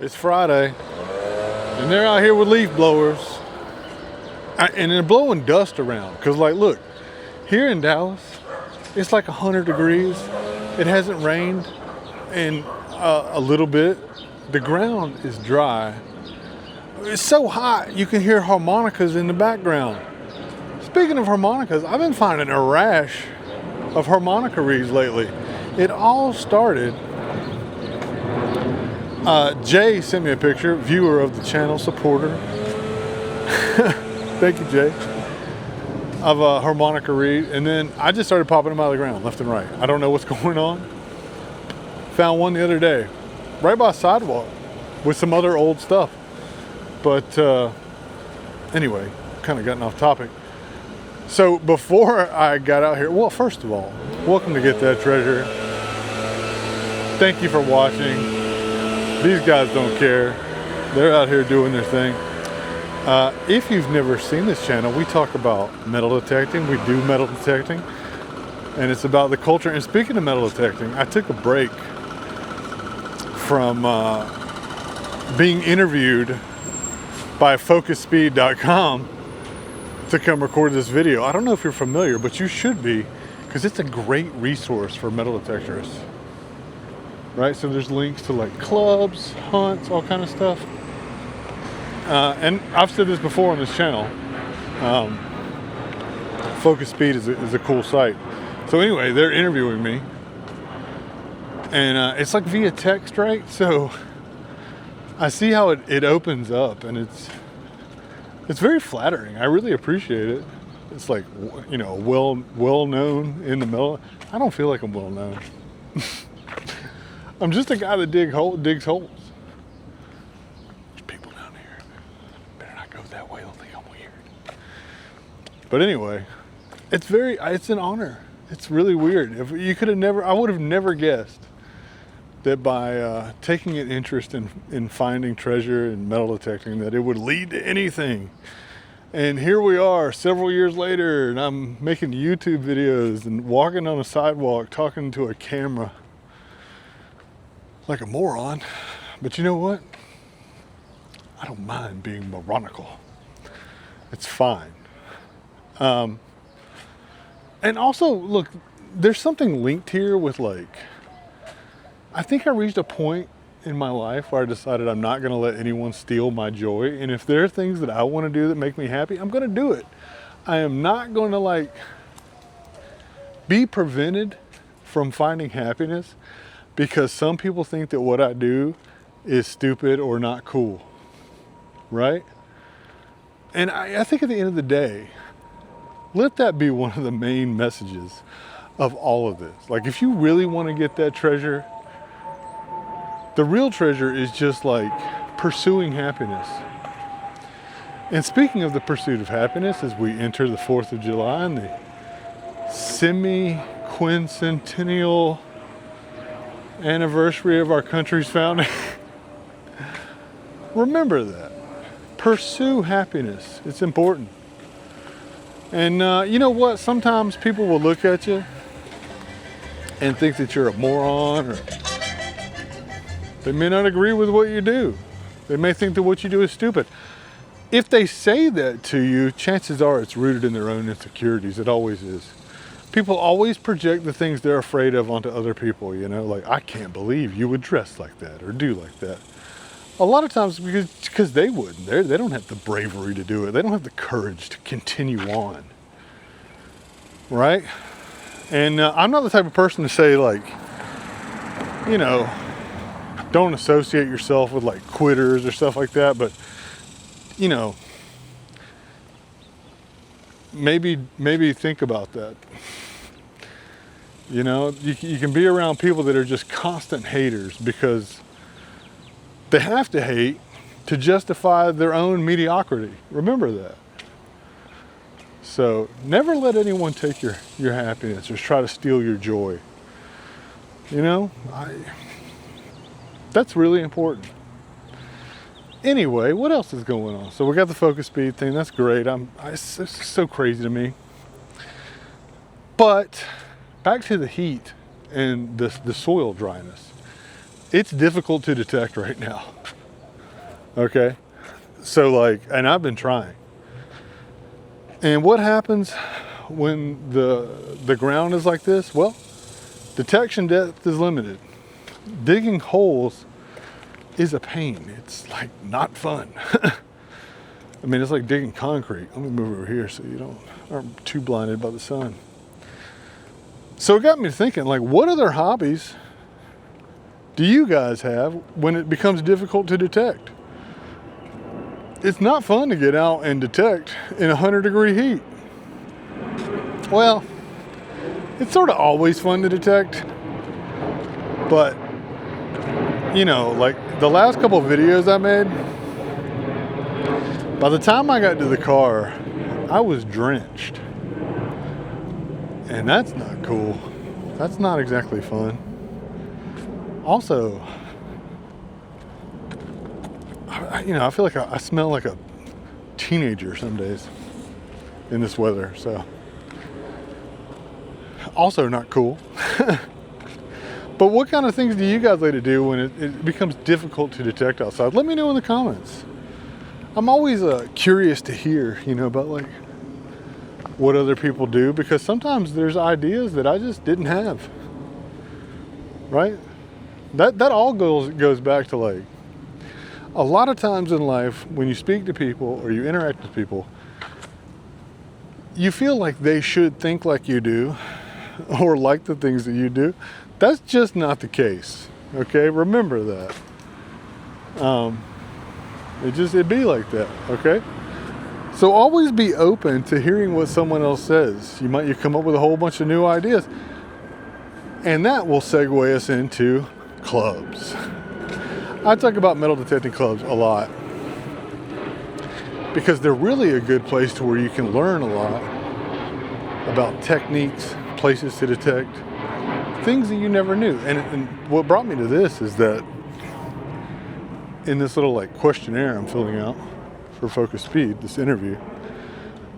It's Friday, and they're out here with leaf blowers, and they're blowing dust around. Cause like, look, here in Dallas, it's like 100 degrees. It hasn't rained in a little bit. The ground is dry. It's so hot, you can hear harmonicas in the background. Speaking of harmonicas, I've been finding a rash of harmonica reeds lately. It all started, Jay sent me a picture, viewer of the channel, supporter. Thank you, Jay. Of a harmonica reed, and then I just started popping them out of the ground, left and right. I don't know what's going on. Found one the other day, right by a sidewalk, with some other old stuff. But anyway, kind of gotten off topic. So before I got out here, well, first of all, welcome to Get That Treasure. Thank you for watching. These guys don't care. They're out here doing their thing. If you've never seen this channel, we talk about metal detecting. We do metal detecting, and it's about the culture. And speaking of metal detecting, I took a break from being interviewed by FocusSpeed.com to come record this video. I don't know if you're familiar, but you should be, because it's a great resource for metal detectors. Right, so there's links to like clubs, hunts, all kind of stuff. And I've said this before on this channel. Focus Speed is a cool site. So anyway, they're interviewing me, and it's like via text, right? So I see how it opens up, and it's very flattering. I really appreciate it. It's like, you know, well known in the metal. I don't feel like I'm well known. I'm just a guy that digs holes. There's people down here. Better not go that way. They'll think I'm weird. But anyway, it's an honor. It's really weird. If you could have never, I would have never guessed that by taking an interest in finding treasure and metal detecting, that it would lead to anything. And here we are several years later, and I'm making YouTube videos and walking on a sidewalk talking to a camera like a moron. But you know what? I don't mind being moronical. It's fine. And also, look, there's something linked here with, like, I think I reached a point in my life where I decided I'm not going to let anyone steal my joy. And if there are things that I want to do that make me happy, I'm going to do it. I am not going to, like, be prevented from finding happiness because some people think that what I do is stupid or not cool, right? And I think at the end of the day, let that be one of the main messages of all of this. Like, if you really want to get that treasure, the real treasure is just like pursuing happiness. And speaking of the pursuit of happiness, as we enter the 4th of July and the semi-quincentennial anniversary of our country's founding, remember that. Pursue happiness. It's important. And you know what? Sometimes people will look at you and think that you're a moron, or they may not agree with what you do. They may think that what you do is stupid. If they say that to you, chances are it's rooted in their own insecurities. It always is. People always project the things they're afraid of onto other people, you know, like, I can't believe you would dress like that or do like that. A lot of times because they wouldn't. They don't have the bravery to do it. They don't have the courage to continue on, right? And I'm not the type of person to say, like, you know, don't associate yourself with like quitters or stuff like that, but you know, maybe think about that. You know, you can be around people that are just constant haters because they have to hate to justify their own mediocrity. Remember that. So never let anyone take your happiness or try to steal your joy. You know, that's really important. Anyway, what else is going on? So we got the focus speed thing. That's great. It's so crazy to me. But back to the heat and the soil dryness. It's difficult to detect right now. Okay. So like, and I've been trying. And what happens when the ground is like this? Well, detection depth is limited. Digging holes is a pain. It's like not fun. I mean, it's like digging concrete. Let me move over here so you aren't too blinded by the sun. So it got me thinking, like, what other hobbies do you guys have when it becomes difficult to detect? It's not fun to get out and detect in 100-degree heat. Well, it's sort of always fun to detect, but you know, like the last couple of videos I made, by the time I got to the car, I was drenched. And that's not cool. That's not exactly fun. Also, I feel like I smell like a teenager some days in this weather, so. Also not cool. But what kind of things do you guys like to do when it becomes difficult to detect outside? Let me know in the comments. I'm always curious to hear, about like what other people do, because sometimes there's ideas that I just didn't have, right? That all goes back to like, a lot of times in life when you speak to people or you interact with people, you feel like they should think like you do or like the things that you do. That's just not the case, okay? Remember that. It'd be like that, okay? So always be open to hearing what someone else says. You come up with a whole bunch of new ideas, and that will segue us into clubs. I talk about metal detecting clubs a lot because they're really a good place to where you can learn a lot about techniques, places to detect, things that you never knew. And what brought me to this is that in this little like questionnaire I'm filling out for Focus Speed, this interview,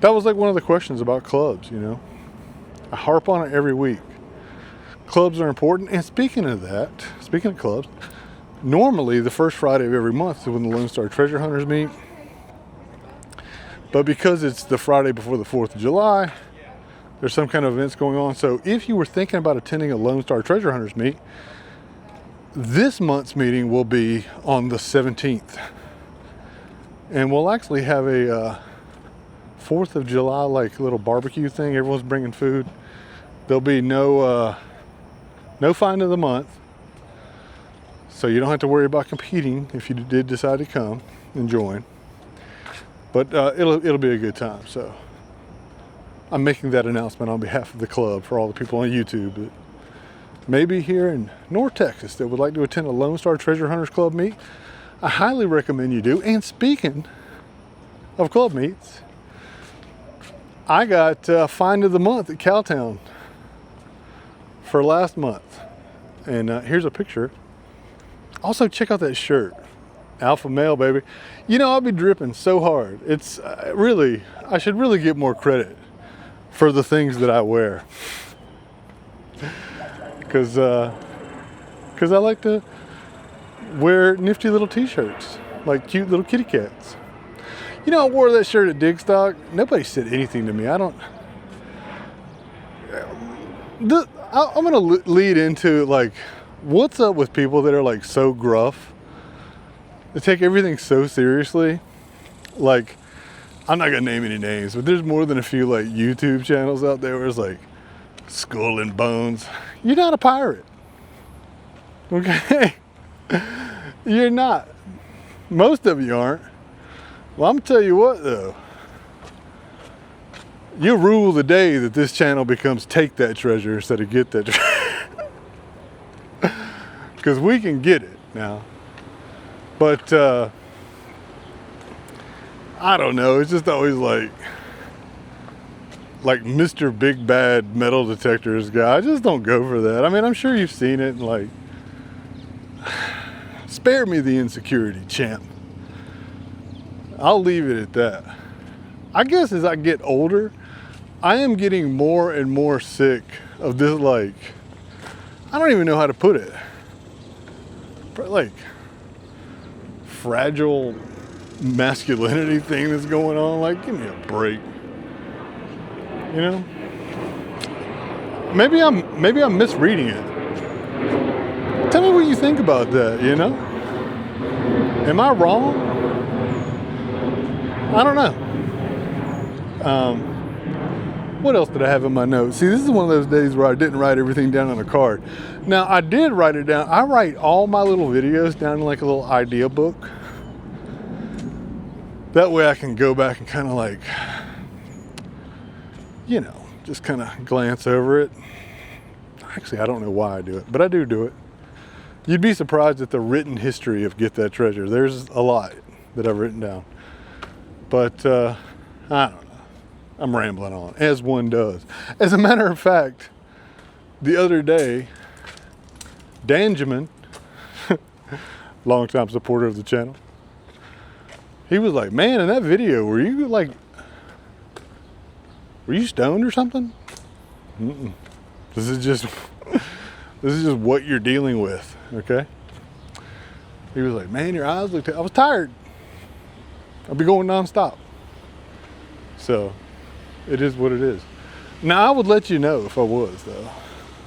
that was like one of the questions about clubs, I harp on it every week. Clubs are important. And speaking of clubs, normally the first Friday of every month is when the Lone Star Treasure Hunters meet. But because it's the Friday before the 4th of July, there's some kind of events going on. So if you were thinking about attending a Lone Star Treasure Hunters meet, this month's meeting will be on the 17th. And we'll actually have a 4th of July like little barbecue thing. Everyone's bringing food. There'll be no find of the month. So you don't have to worry about competing if you did decide to come and join. But it'll be a good time. So I'm making that announcement on behalf of the club for all the people on YouTube that maybe here in North Texas that would like to attend a Lone Star Treasure Hunters Club meet. I highly recommend you do. And speaking of club meets, I got Find of the Month at Cowtown for last month. And here's a picture. Also, check out that shirt. Alpha male, baby. I'll be dripping so hard. It's I should really get more credit for the things that I wear. Because I like to wear nifty little t-shirts, like cute little kitty cats. I wore that shirt at Dig Stock. Nobody said anything to me. I'm going to lead into like, what's up with people that are like so gruff? They take everything so seriously. Like, I'm not going to name any names, but there's more than a few like YouTube channels out there where it's like Skull and Bones. You're not a pirate. Okay? You're not. Most of you aren't. Well, I'm going to tell you what though. You rule the day that this channel becomes Take That Treasure instead of Get That Treasure. Because we can get it now. But I don't know. It's just always like Mr. Big Bad Metal Detectors guy. I just don't go for that. I mean, I'm sure you've seen it and like, spare me the insecurity, champ. I'll leave it at that. I guess as I get older, I am getting more and more sick of this, like, I don't even know how to put it, but like fragile masculinity thing that's going on. Like, give me a break. You know? Maybe I'm misreading it. Tell me what you think about that, you know? Am I wrong? I don't know. What else did I have in my notes? See, this is one of those days where I didn't write everything down on a card. Now, I did write it down. I write all my little videos down in like a little idea book. That way I can go back and kind of like, you know, just kind of glance over it. Actually, I don't know why I do it, but I do it. You'd be surprised at the written history of Get That Treasure. There's a lot that I've written down. But I don't know. I'm rambling on, as one does. As a matter of fact, the other day, Danjamin, longtime supporter of the channel, he was like, man, in that video, were you stoned or something? Mm-mm. This is just what you're dealing with, okay? He was like, man, your eyes look, I was tired. I'll be going nonstop. So, it is what it is. Now, I would let you know if I was, though.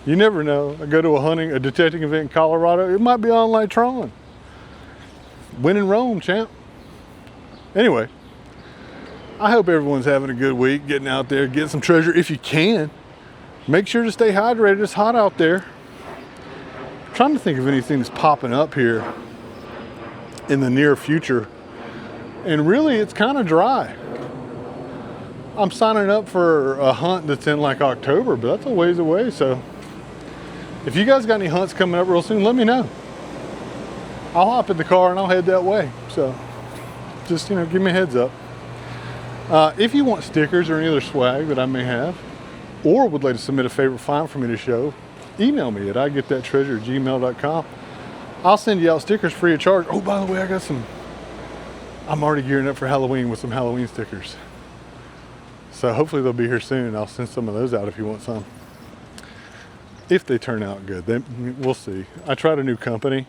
You never know. I go to a detecting event in Colorado. It might be on like Tron. Win in Rome, champ. Anyway, I hope everyone's having a good week, getting out there, getting some treasure if you can. Make sure to stay hydrated. It's hot out there. I'm trying to think of anything that's popping up here in the near future. And really, it's kind of dry. I'm signing up for a hunt that's in like October, but that's a ways away. So if you guys got any hunts coming up real soon, let me know. I'll hop in the car and I'll head that way. So just, you know, give me a heads up. If you want stickers or any other swag that I may have, or would like to submit a favorite find for me to show, email me at igetthattreasure@gmail.com. I'll send you out stickers free of charge. Oh, by the way, I'm already gearing up for Halloween with some Halloween stickers. So hopefully they'll be here soon. I'll send some of those out if you want some. If they turn out good, then we'll see. I tried a new company.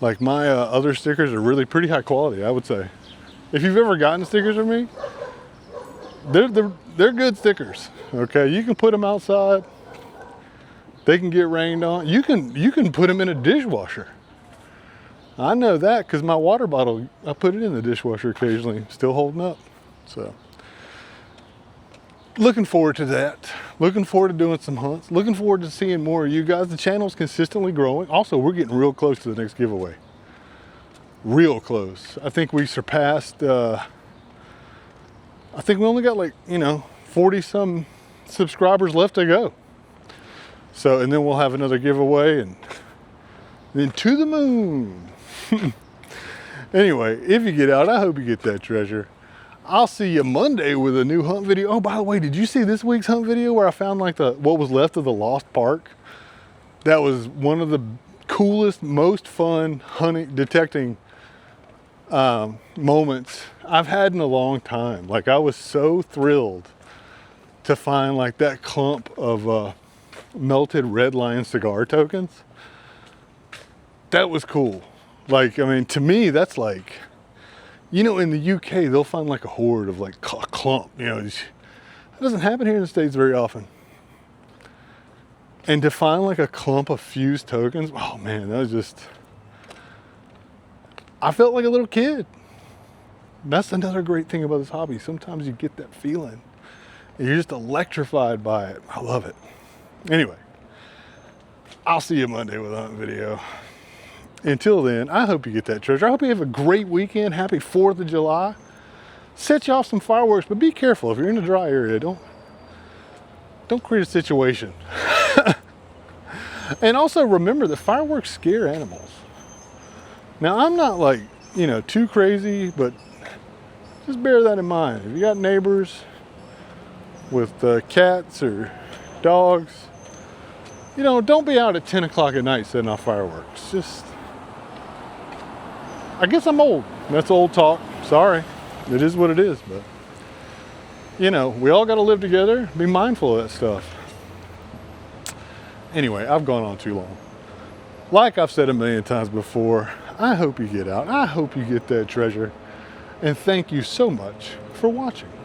Like my other stickers are really pretty high quality, I would say. If you've ever gotten stickers from me, they're good stickers. Okay, you can put them outside. They can get rained on. You can put them in a dishwasher. I know that because my water bottle, I put it in the dishwasher occasionally, still holding up. So, looking forward to that. Looking forward to doing some hunts. Looking forward to seeing more of you guys. The channel's consistently growing. Also, we're getting real close to the next giveaway. Real close. I think we surpassed, I think we only got like, 40 some subscribers left to go. So, and then we'll have another giveaway and then to the moon. Anyway, if you get out, I hope you get that treasure. I'll see you Monday with a new hunt video. Oh, by the way, did you see this week's hunt video where I found like what was left of the lost park? That was one of the coolest, most fun detecting moments I've had in a long time. Like I was so thrilled to find like that clump of melted red lion cigar tokens. That was cool. Like, I mean, to me, that's like, in the UK, they'll find like a horde of like a clump, That doesn't happen here in the States very often. And to find like a clump of fused tokens, oh man, that was just, I felt like a little kid. That's another great thing about this hobby. Sometimes you get that feeling and you're just electrified by it. I love it. Anyway, I'll see you Monday with a hunt video. Until then, I hope you get that treasure. I hope you have a great weekend. Happy 4th of July. Set you off some fireworks, but be careful. If you're in a dry area, don't create a situation. And also remember that fireworks scare animals. Now, I'm not like, too crazy, but just bear that in mind. If you got neighbors with cats or dogs, don't be out at 10 o'clock at night setting off fireworks. Just, I guess I'm old. That's old talk. Sorry. It is what it is, but we all got to live together. Be mindful of that stuff. Anyway, I've gone on too long. Like I've said a million times before, I hope you get out. I hope you get that treasure. And thank you so much for watching.